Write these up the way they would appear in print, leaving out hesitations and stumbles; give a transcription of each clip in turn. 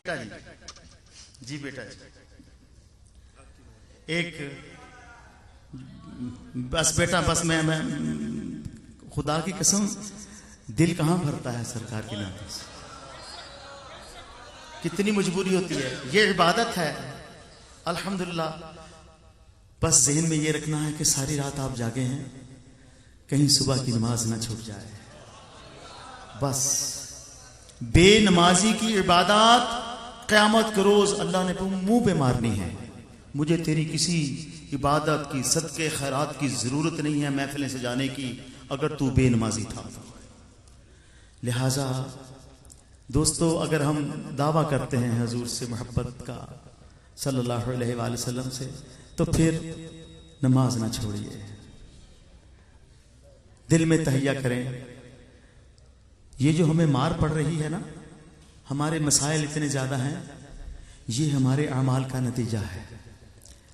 बेटा जी बेटा जी एक बस बेटा बस मैं खुदा की कसम दिल कहाँ भरता है सरकार के नाते से। कितनी मजबूरी होती है, ये इबादत है अल्हम्दुलिल्लाह। बस ज़हन में ये रखना है कि सारी रात आप जागे हैं, कहीं सुबह की नमाज ना छूट जाए। बस बेनमाजी की इबादत क़यामत के रोज अल्लाह ने मुंह पे मारनी है। मुझे तेरी किसी इबादत की, सदके खैरात की जरूरत नहीं है महफिलें सजाने की, अगर तू बेनमाजी था। लिहाजा दोस्तों, अगर हम दावा करते हैं हजूर से मोहब्बत का सल्लल्लाहु अलैहि वसल्लम से, तो फिर नमाज ना छोड़िए, दिल में तहैया करें। ये जो हमें मार पड़ रही है ना, हमारे मसाइल इतने ज्यादा हैं, ये हमारे अमाल का नतीजा है।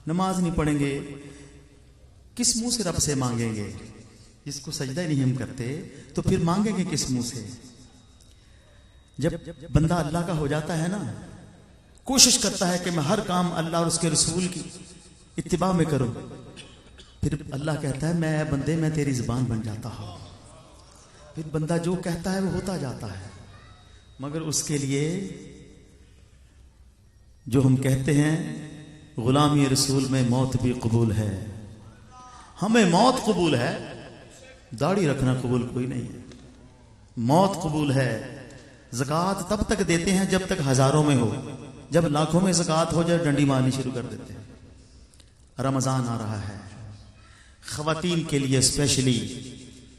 नमाज नहीं पढ़ेंगे, किस मुंह से रब से मांगेंगे? जिसको सजदा ही नहीं हम करते तो फिर मांगेंगे किस मुंह से? जब बंदा अल्लाह का हो जाता है ना, कोशिश करता है कि मैं हर काम अल्लाह और उसके रसूल की इत्तिबा में करूं, फिर अल्लाह कहता है मैं बंदे मैं तेरी जुबान बन जाता हूं। फिर बंदा जो कहता है वो होता जाता है। मगर उसके लिए जो हम कहते हैं गुलामी रसूल में मौत भी कबूल है, हमें मौत कबूल है, दाढ़ी रखना कबूल कोई नहीं है। मौत कबूल है। ज़कात तब तक देते हैं जब तक हजारों में हो, जब लाखों में ज़कात हो जाए डंडी मारनी शुरू कर देते हैं। रमजान आ रहा है, ख़वातीन के लिए स्पेशली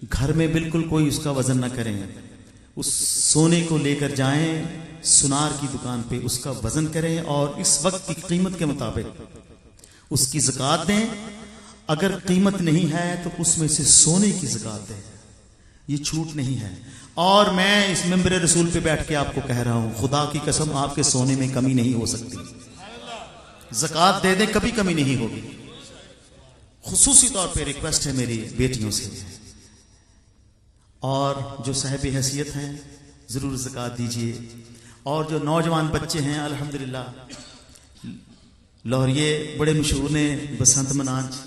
घर में बिल्कुल कोई उसका वजन ना करें, उस सोने को लेकर जाएं सुनार की दुकान पे, उसका वजन करें और इस वक्त की कीमत के मुताबिक उसकी ज़कात दें। अगर कीमत नहीं है तो उसमें से सोने की ज़कात दें, ये छूट नहीं है। और मैं इस मिंबर रसूल पे बैठ के आपको कह रहा हूं, खुदा की कसम आपके सोने में कमी नहीं हो सकती। ज़कात दे दें, कभी कमी नहीं होगी। खुसूसी तौर पे रिक्वेस्ट है मेरी बेटियों से, और जो साहिब हैसियत हैं ज़रूर ज़कात दीजिए। और जो नौजवान बच्चे हैं अल्हम्दुलिल्लाह, लाहौरिये बड़े मशहूर ने बसंत मनाज,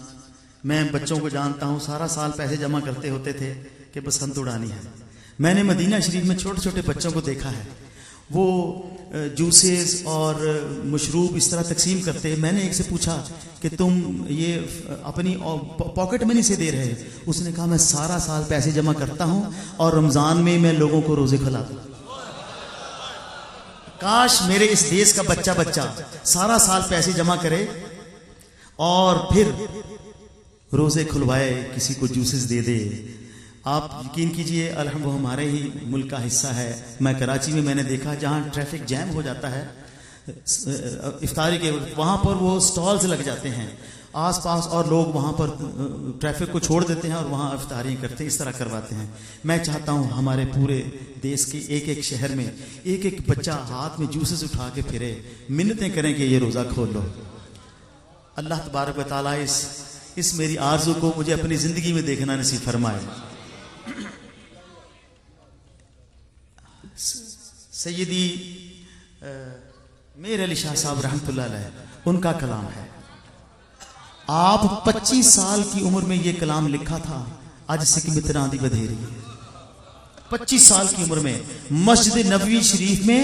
मैं बच्चों को जानता हूँ, सारा साल पैसे जमा करते होते थे कि बसंत उड़ानी है। मैंने मदीना शरीफ में छोटे छोटे बच्चों को देखा है, वो जूसेस और मशरूब इस तरह तकसीम करते। मैंने एक से पूछा कि तुम ये अपनी पॉकेट मनी से दे रहे हो? उसने कहा मैं सारा साल पैसे जमा करता हूं और रमजान में मैं लोगों को रोजे खिलाता हूं। काश मेरे इस देश का बच्चा सारा साल पैसे जमा करे और फिर रोजे खुलवाए, किसी को जूसेस दे दे। आप यकीन कीजिए वो हमारे ही मुल्क का हिस्सा है। मैं कराची में मैंने देखा जहाँ ट्रैफिक जैम हो जाता है इफ्तारी के वक्त, वहाँ पर वो स्टॉल्स लग जाते हैं आसपास और लोग वहाँ पर ट्रैफिक को छोड़ देते हैं और वहाँ इफ्तारी करते हैं, इस तरह करवाते हैं। मैं चाहता हूँ हमारे पूरे देश के एक एक शहर में एक एक बच्चा हाथ में जूसेस उठा के फिरे, मिन्नतें करें कि ये रोज़ा खोल लो। अल्लाह तबारक व तआला इस मेरी आरज़ू को मुझे अपनी ज़िंदगी में देखना नसीब फरमाए। सैयदी मीर अली शाह साहब रहमतुल्लाह अलैह, उनका कलाम है। आप 25 साल की उम्र में ये कलाम लिखा था, आज सिकमित रांदी बधेरी। 25 साल की उम्र में मस्जिद नबवी शरीफ में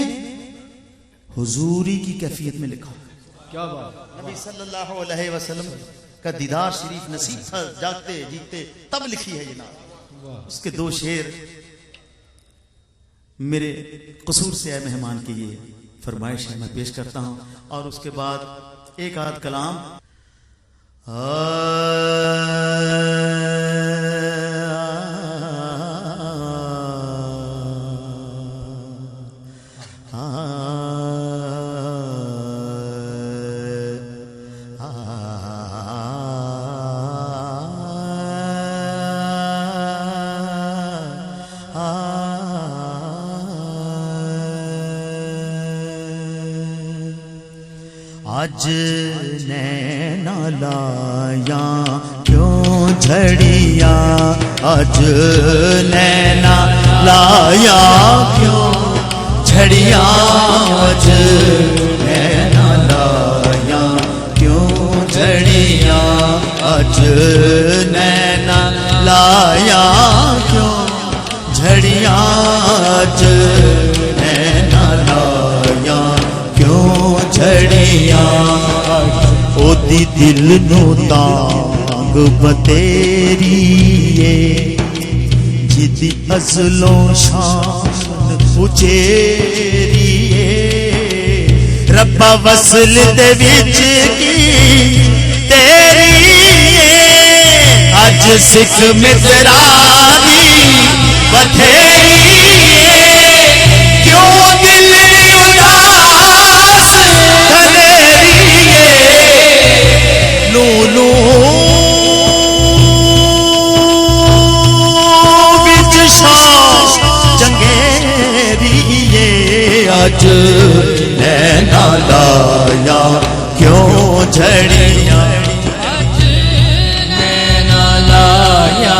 हुजूरी की कैफियत में लिखा। क्या बात! नबी सल्लल्लाहु अलैहि वसल्लम का दीदार शरीफ नसीब था जागते जीते तब लिखी है ये नात। उसके 2 शेर मेरे कसूर से आए मेहमान की ये फरमाइश है, मैं पेश करता हूं। और उसके बाद एक आध कलाम आज नैना लाया क्यों झड़िया, आज नैना लाया क्यों झड़िया, आज आज नैना लाया क्यों झड़िया, आज नैना लाया क्यों झड़िया। ओदी दिल नू तांग बतेरीए, जिदी अज़लों शान उचेरीए। रब्बा वसल दे विच की तेरी, अज सिख मित्रानी बथेरी। क्यों दिल उदास खलेरिए, लूलू विच शाम चंगेरिए। अज नैना लाया क्यों झड़िया, अज नैना लाया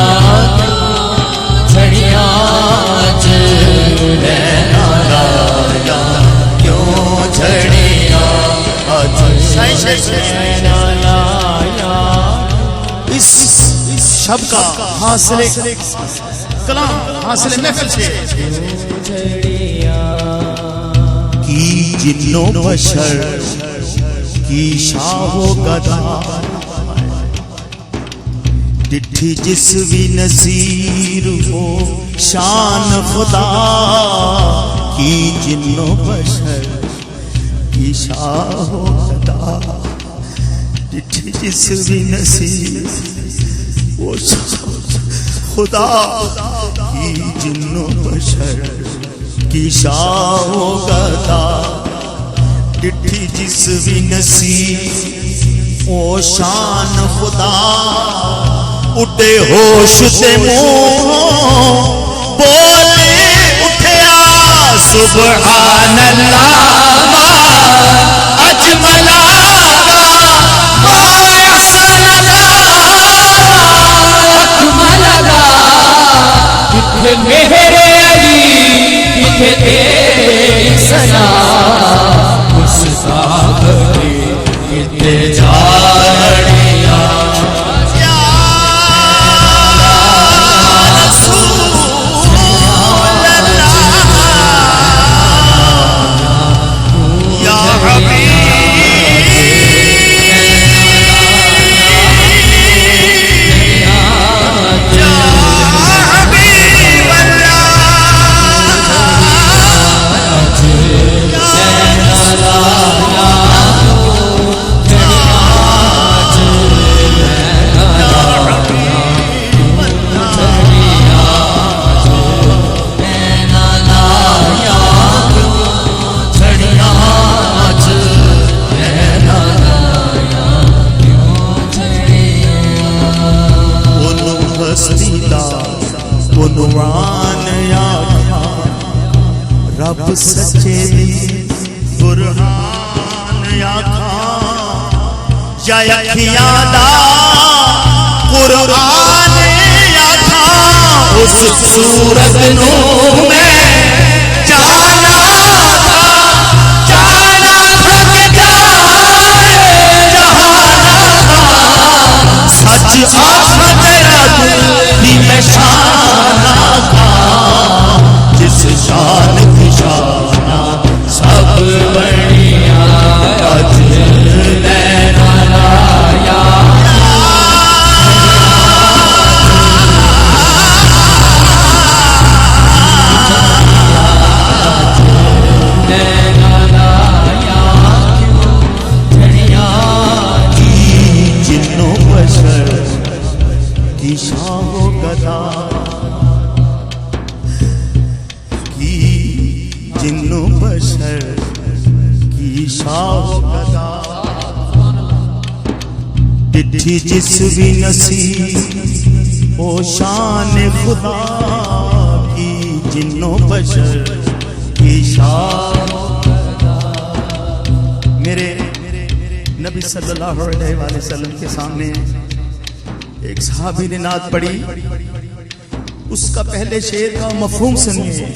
झड़िया। अज नैना लाया क्यों झड़िया, आज नैना लाया। इस शब्द का हासिल कलाम हासिल महफिल से की जिन्नो बशर की शाहो गदा, डिठी जिस भी नसीर हो शान खुदा। की जिन्नो बशर की शाहो गदा, डिठी जिस भी नसीर वो खुदा। की जिन्नो बशर की शाहो गदा, डिठी जिस भी नसीब ओ शान खुदा। उठे होश से मुंह बोले उठया सुभान अल्लाह अजमला मेरे अली किथे तेरी सना, उस सागरे किथे झाड़िया। या रसूल अल्लाह या हबीब रब सच्चे दी बुरहान आखा, या अखियां दा कुरान आखा। उस सूरत नू मैं जाना था, जाना था कि जहाना था। सच आखा तेरा दिल भी मैं शाना था, जिस शान की शाना सब बढ़िया। आज नैना लाया नैना लाया झड़िया। की जिन्नो बशर की शाहो गदा, जिन्नो बशर की शाहो गदा। डिठी जिस भी नसीब ओ शान खुदा। की जिन्नो बशर की शाहो गदा। मेरे नबी सल्लल्लाहु अलैहि वसल्लम के सामने एक सहाबी ने नात पढ़ी। उसका पहले शेर का मफहूम सुनिए।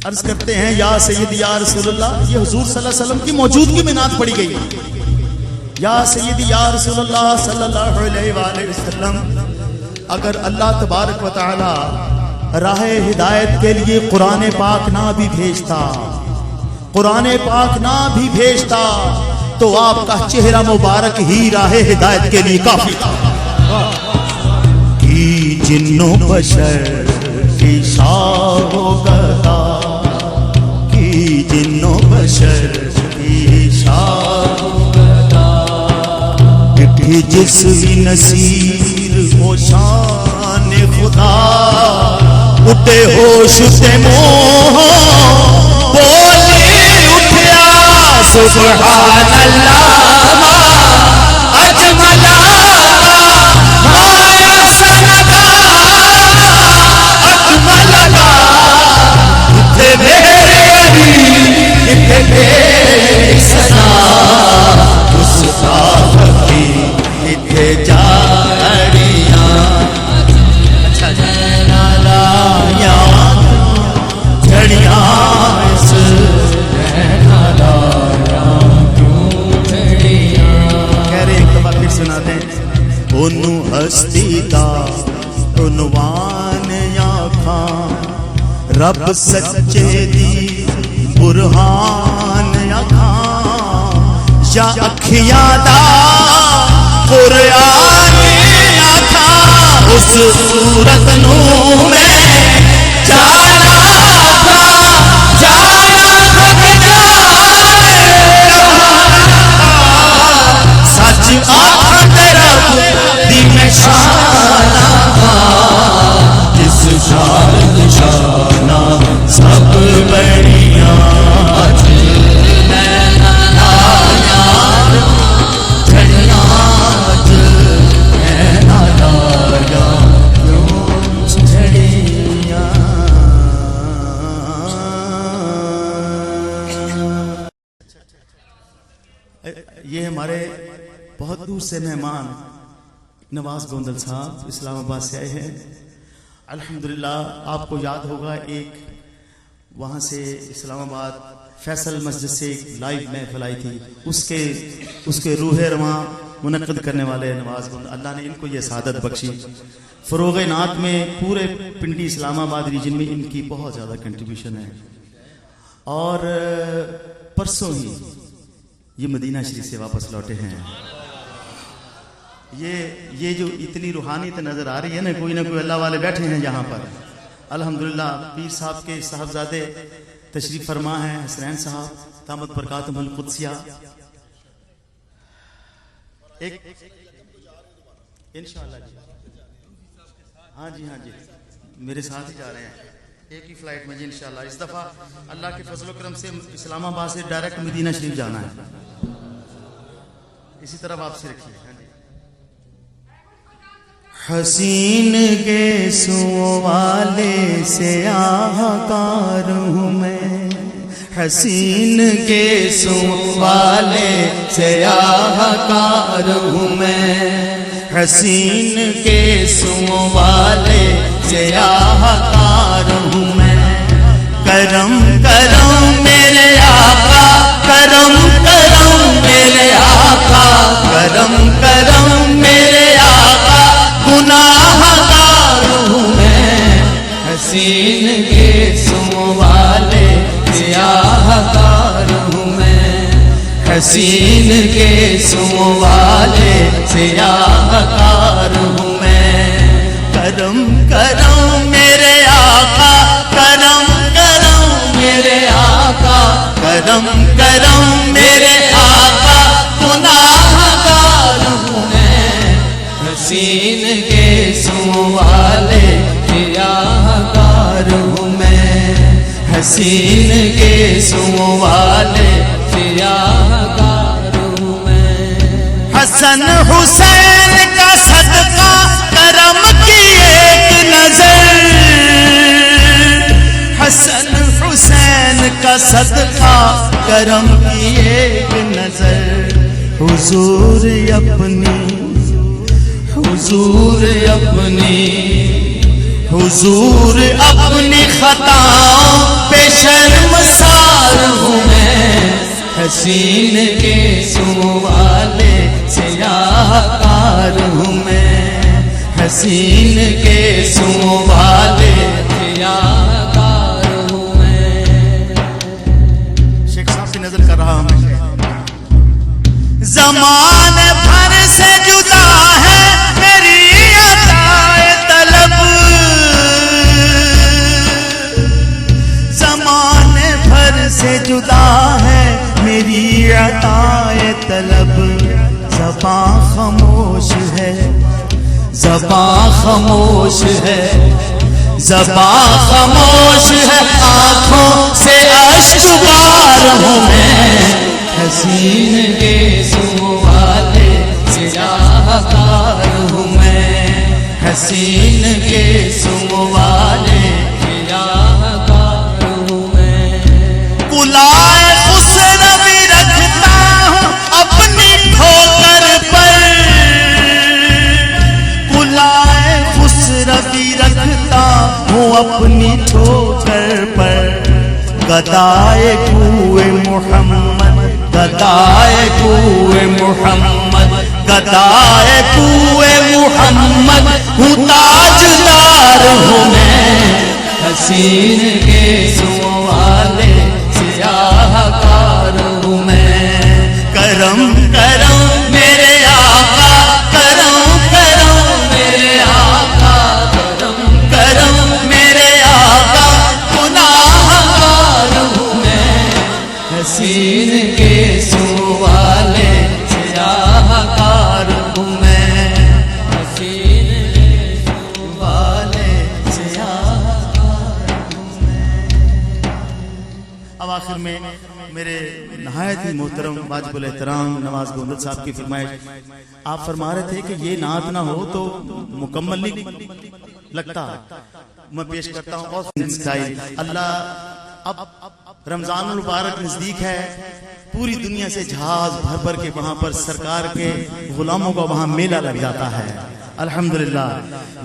अर्ज करते हैं या सैयद या रसूलुल्लाह, ये हुजूर सल्लल्लाहु अलैहि वसल्लम की मौजूदगी में नात पढ़ी गई। या सय्यदी या रसूलल्लाह सल्लल्लाहु अलैहि वसल्लम, अगर अल्लाह तबारक व तआला राह हिदायत के लिए कुरान पाक ना भी भेजता, कुरान पाक ना भी भेजता, तो आपका चेहरा मुबारक ही राह हिदायत के लिए काफी था। कि जिन्नो बशर की शाहोगता, कि जिन्नो बशर की शाहोगता, कि जिस्वी नसीर वो शान खुदा, उठे होश से मोह बोले उठया सुभान अल्लाह अजमला माया सनदा अजमला, इथे मेरे अली इथे मेरी सना, उसका हकी इथे जाड़ियां। अच्छा नालाया झड़ियां इस सुनाते ओनू हस्ती दा उनवान आखा, रब सच्चे दी बुरहान आखा, या अखियां दा कुरान आखा, उस सूरत नू मैं जाना था, जाना था कि सच आखत रब दी मैं शाना, जिस शान शाना सब बड़ियां, ये हमारे बहुत दूर से मेहमान नवाज गोंदल साहब इस्लामाबाद से आए हैं। अल्हम्दुलिल्लाह, आपको याद होगा एक वहाँ से इस्लामाबाद फैसल मस्जिद से एक लाइव महफिल आई थी, उसके रूह रवां मुनक्किद करने वाले नवाज गोंदल, अल्लाह ने इनको ये सादत बख्शी। फरोग नात में पूरे पिंडी इस्लामाबाद रीजन में इनकी बहुत ज़्यादा कंट्रीब्यूशन है। और परसों ही ये मदीना शरीफ से वापस लौटे हैं। ये जो इतनी रूहानियत नजर आ रही है ना कोई अल्लाह वाले बैठे हैं यहाँ पर। अल्हम्दुलिल्लाह, पीर साहब के साहबजादे तशरीफ फरमा हैं, हसनैन साहब दामत बरकातुहुल कुद्सिया। एक इंशाअल्लाह जी, हाँ जी मेरे साथ ही जा रहे हैं एक ही फ्लाइट में जी इंशाअल्लाह। इस दफा अल्लाह के फजल करम से इस्लामाबाद से डायरेक्ट मदीना शरीफ जाना है। इसी तरह वापसी रखिए। हाँ जी। हसीन के सुवाले से आहाकार हूँ मैं, हसीन के सुवाले से आहाकार हूँ मैं, हसीन के सुवाले से आहाकार हूँ मैं। करम करम मेरे आका, करम करम मेरे आका, करम करम मेरे आका, गुनाहगार हूँ मैं। हसीन के सुवाले से आहाकार हूँ मैं, हसीन के सुवाले से आहाकार हूँ मैं। करम करम मेरे आका, करम करम मेरे आका, करम करम मेरे आका, गुनाहगार हूँ मैं। हसीन के सुवाले से आहाकार हूँ मैं, हसीन के सुवाले से आहाकार हूँ मैं। हसन हुसैन का सदका करम की एक नजर, हसन हुसैन का सदका करम की एक नजर। हुजूर अपनी, हुजूर अपनी, हुजूर अपनी खताओं पे शर्मसार हूँ मैं। हसीन के सुवाले शाहकार हूँ मैं, हसीन के सूं वाले ज़ियाकार हूँ मैं। शेख साहब की नजर कर रहा हूं मैं। ज़माने भर से जुदा है मेरी अताए तलब, ज़माने भर से जुदा है मेरी अताए तलब। ज़बां खामोश है, ज़बां खामोश है, ज़बां खामोश है, आंखों से अश्क बार हूँ मैं, हसीन के सूं वाले ज़ियाकार हूँ मैं, हसीन के सूं वाले ज़ियाकार हूँ मैं। कुलाए खुसर भी रखता हूँ अपनी ठोकर पर, कुलाए खुसर भी रखता हूँ अपनी ठोकर पर। गदाए कुए मोहम्मद, गदाए कुए मोहम्मद, गदाए कुए मोहम्मद हूँ, ताजदार हूँ मैं, हसीन के सूं वाले ज़ियाकार हूँ मैं। करम करम मेरे आका, करम करम मेरे आका, करम करम मेरे आका, गुनाहगार हूँ मैं, हसीन के सूं वाले ज़ियाकार हूँ मैं, हसीन के सूं वाले ज़ियाकार हूँ मैं। अब आखिर में मेरे नहायत ही मोहतरम वाजिबुल एहतराम नवाज गोंदल साहब की फरमाइश, आप फरमा रहे थे कि ये नात ना हो तो मुकम्मल नहीं लगता। मैं पेश करता हूँ और अल्लाह, अब रमजान मुबारक नजदीक है, पूरी दुनिया से जहाज भर भर के वहां पर सरकार के गुलामों का वहां मेला लग जाता है। अल्हम्दुलिल्लाह।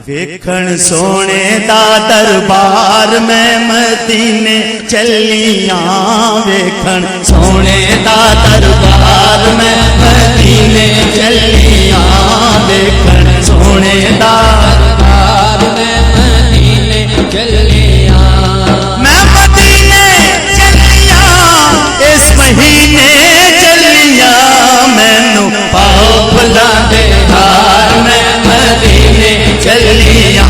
वेखण सोने दा दरबार में मदीने चलियां, वेखण सोने दा दरबार में मदीने चलियां, वेखण सोने दा दरबार में मदीने चलियां, मैं मदीने चलियां, इस महीने चलियां, मैनू पाओ फुलां दे हार में मदीने चलियां,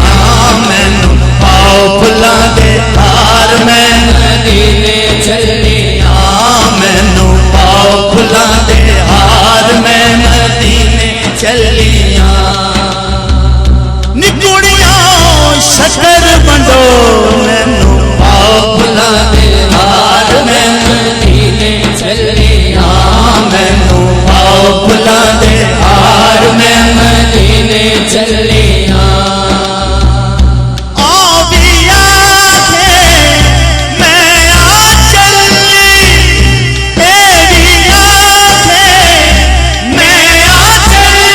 मैनू पाओ फुलां दे हार में मदीने चलियां, मैनू पाओ फुलां दे हार में मदीने चलियां। निकुड़ियां शकर बंडो, मैनू पाओ फुलां दे हार में मदीने चलियां, मैनू पाओ फुलां दे हार में मदीने चलियां। आविया थे मैं आ चली, एड़िया थे मैं आ चली,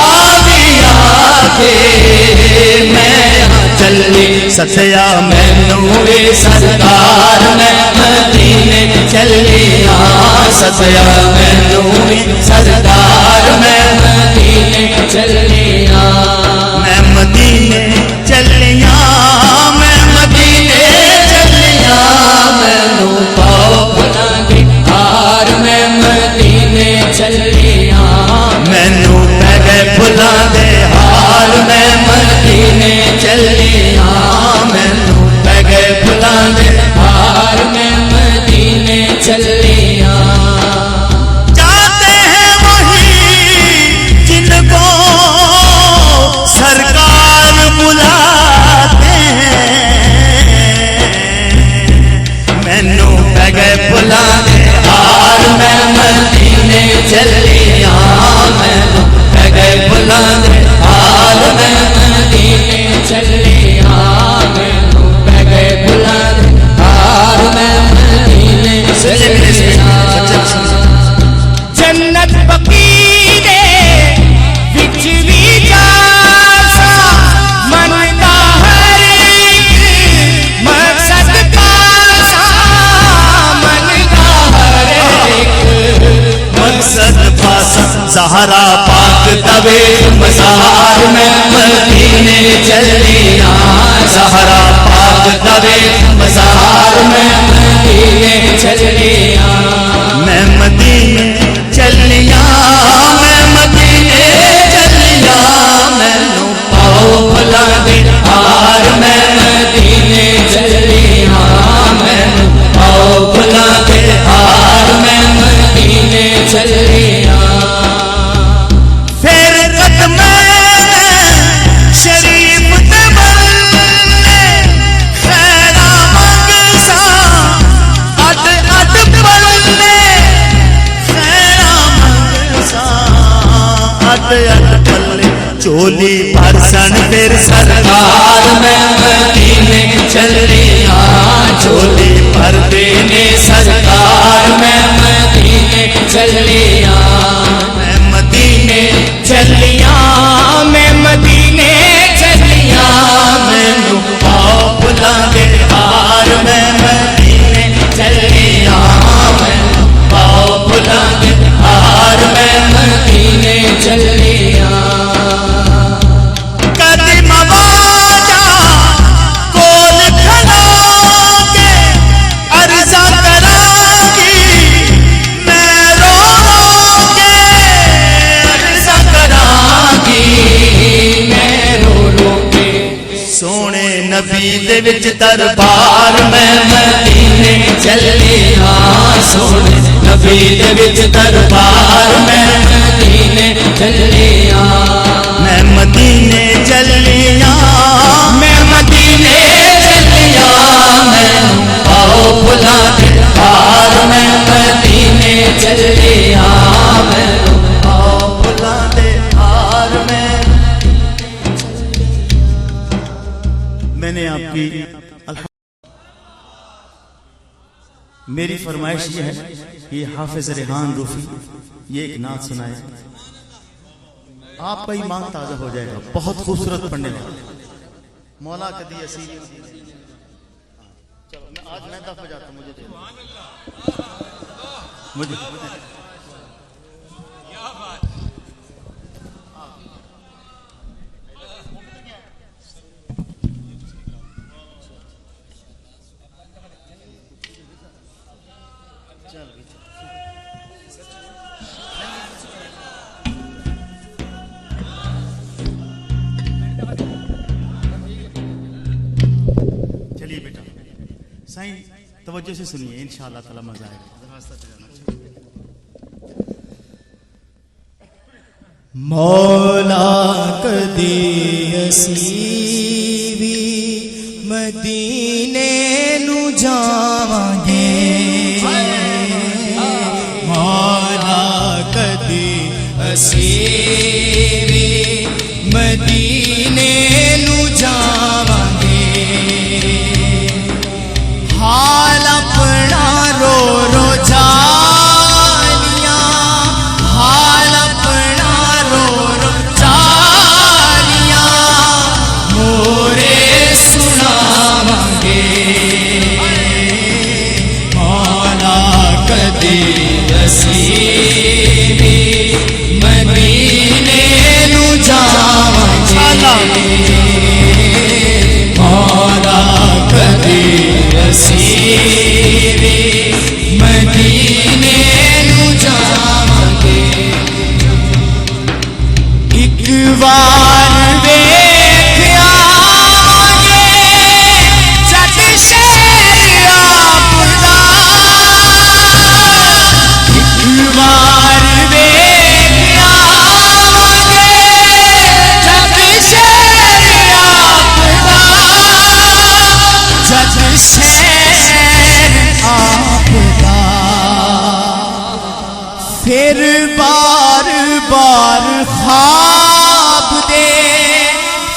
आविया के मैं चली, सतया मैनू वे सरकार में मदीने चलियां, सतया मैनू वे सरकार में मदीने चलियां, मैं मदीने चलियां, मैं मदीने चलियां, मैनू पाओ फुलां दे हार में मदीने चलियां, मैनू पै गए फुलां दे हार में मदीने चलियां, मैनू पै गए फुलां दे हार में मदीने चलियां। जाते हैं वहीं ज़हरा पाक तवे मज़ार में मदीने चलिया ज़हरा पाक तवे मज़ार में मदीने चलिया मैं मदीने चलिया मैं मदीने चलिया मैनू पाओ भला दे हार मैं मदीने चलिया मैनू पाओ भला दे हार मैं मदीने चलिया फिर कदम शरीफ ते बल्ले खैरा मंगसा अड अड बल्ले खैरा मंगसा अड अड बल्ले चोली परसन फिर सरकार मैं मदीने चलिया चोली पर देने सरकार मैं मदीने चलिया मैं मदीने चलिया मैं मदीने चलिया मैनू पाओ भुला दे हार मैं मदीने चलिया मैनू पाओ भुला दे हार मैं मदीने चलिया कदम आवाजा कोल खड़ा के अर्जा करांगी मैं रो रो के अर्जा करांगी मैं रो रो के सोने नबी दे विच दरबार मैं मदीने चलिया सोने नबी दे विच दरबार मैं मदीने चलिया मैं मदीने चलिया मैं मदीने चलिया मैनू पाओ भुला दे हार मैं मदीने चलिया मैनू आओ भुला दे हार मैंने आपकी मेरी फरमाइश ये है कि हाफिज रेहान रूफी ये एक नात सुनाए आपका ईमान ताजा हो जाएगा बहुत खूबसूरत पढ़ने वाला मौला कदी असीर चलो मैं आज मैं दफ जाता हूं मुझे चलिए बेटा साईं तवज्जो से सुनिए इंशाअल्लाह ताला मजा आएगा मौला कदी असीवी मदीने नू जावांगे मौला कदी असीवी मदीने नू जावांगे हाल अपना रो रो जालियां हाल अपना रो रो जालियां मोरे सुनावांगे मौला कदी असीवी मदीने नू जावांगे मौला कदी असीवी मदीने नू जावांगे एक बार वेख आवांगे जग शहर आपदा एक बार वेख आवांगे जग शहर आपदा जग शहर आपदा फिर बार बार ख्वाब दे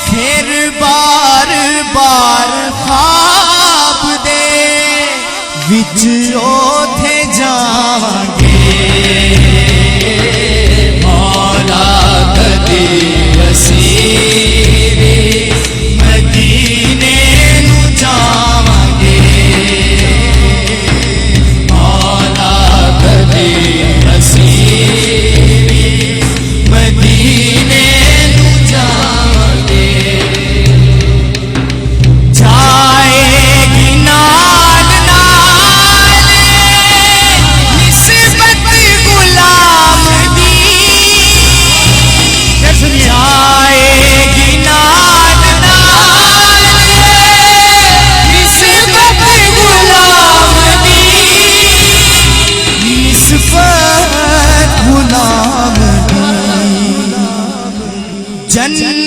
फिर बार बार ख्वाब दे विच ओथे जावांगे मौला कदी असीवी मदीने नू जावांगे मौला कदी असीवी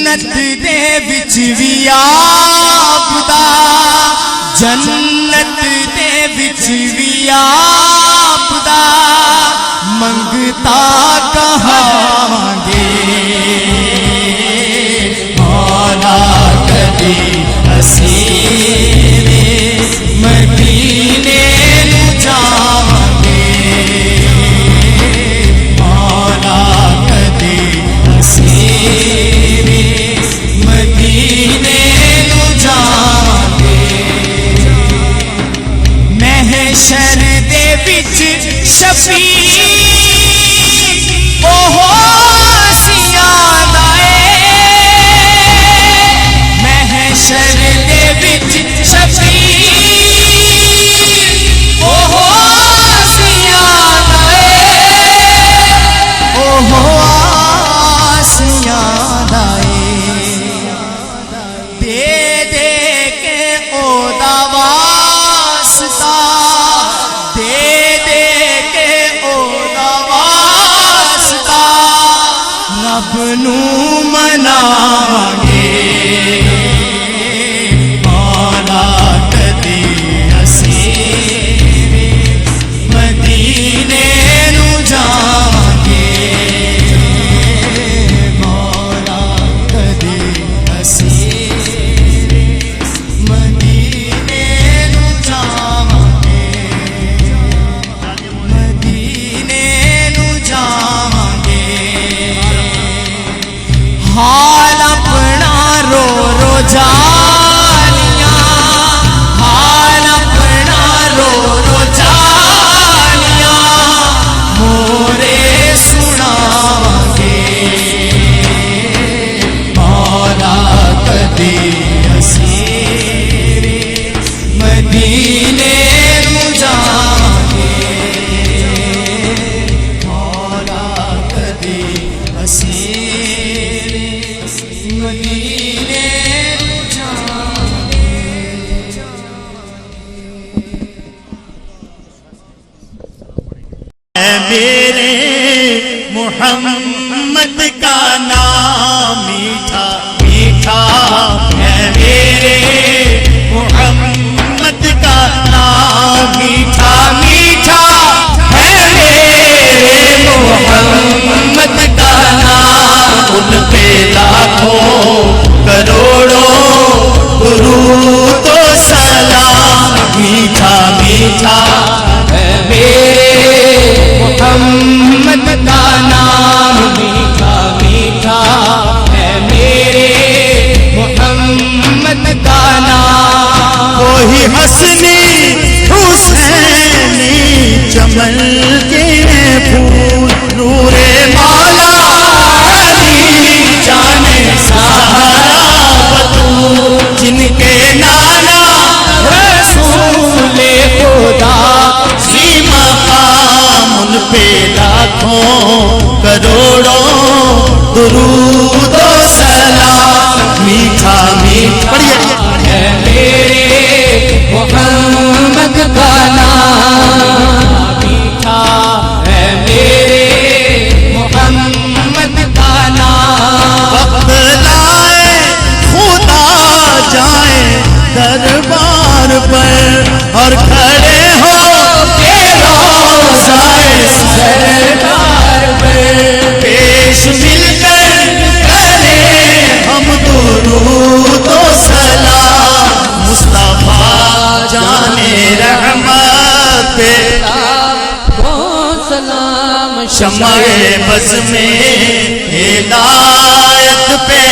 जन्नत दे विच भी आपदा, जन्नत दे विच भी आपदा, मंगता कहांगे मौला कदी असीरे मदीने नू जावांगे, मौला कदी असीरे मदीने नू जावांगे। महशर दे विच शफीक ओहो सियां दा महशर दे विच शफीक ओहो सियां दा ओहो सियां दा दे दे के ओदा वास्ता, दे दे के ओदा वास्ता, रब नू मनावांगे मौला कदी असीरे मदीने नू जावांगे, मौला कदी असीरे मदीने नू जावांगे, मदीने नू जावांगे। हाल अपना रो रो जानियां, हाल अपना रो रो जानियां, मोरे सुनावांगे मौला कदी असीरे मदीने नू जावांगे, मौला कदी असीरे मदीने नू जावांगे। मेरे मोहम्मद का नाम मीठा मीठा है, मेरे मोहम्मद का नाम मीठा मीठा है, मेरे मोहम्मद का नाम, उन पे लाखों करोड़ों दुरूद व सलाम, मीठा मीठा है मेरे मोहम्मद का नाम, मीठा मीठा है मेरे मोहम्मद का नाम। वही हसनी हुसैनी चमन के फूल, नूरे मौला अली जाने सहारा बतूल, जिनके नाना रसूले खुदा जी मकाम, उन पे लाखों करोड़ों दुरूद व सलाम, मीठा मीठा है मेरे मोहम्मद का नाम, मीठा है मेरे मोहम्मद का नाम। वक्त लाए खुदा जाए दरबार पर, और खड़े हो के रोज़ाए सरकार पर पेश मिलकर करें हम दुरूद व सलाम, मुस्तफा जाने रहमत पे सलाम शम्मे बज़ में हिदायत पे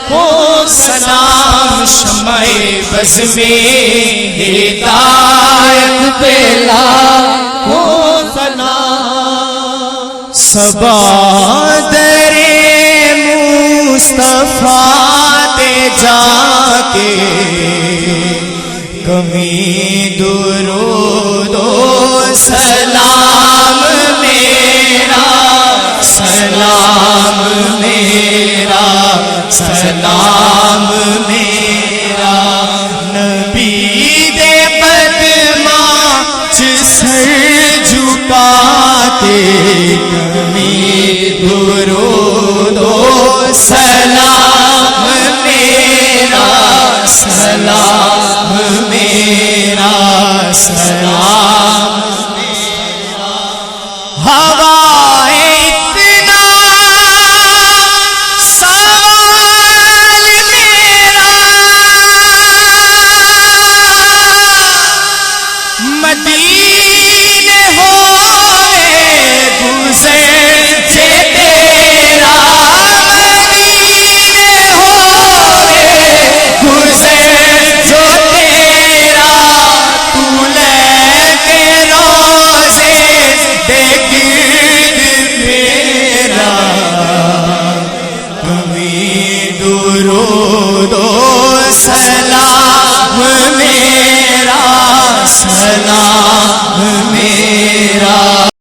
को सलाम, शम्मे बज़ में हिदायत पे को सलाम। सबा दरे मुस्तफा दे जाके कमी दुरूदो सलाम मेरा, सलाम मेरा, सलाम मेरा, नबी दे पदमा च सर झुका के कमी दुरूदो सलाम सलाम मेरा सलाम हवाए इतना सवाल मेरा मदीने होए गुज़र जे तेरा मदीने होए गुज़र जो तेरा तू लेके रोज़े दे गिर्द मेरा तुम्हीं दुरूदो सलाम मेरा सलाम मेरा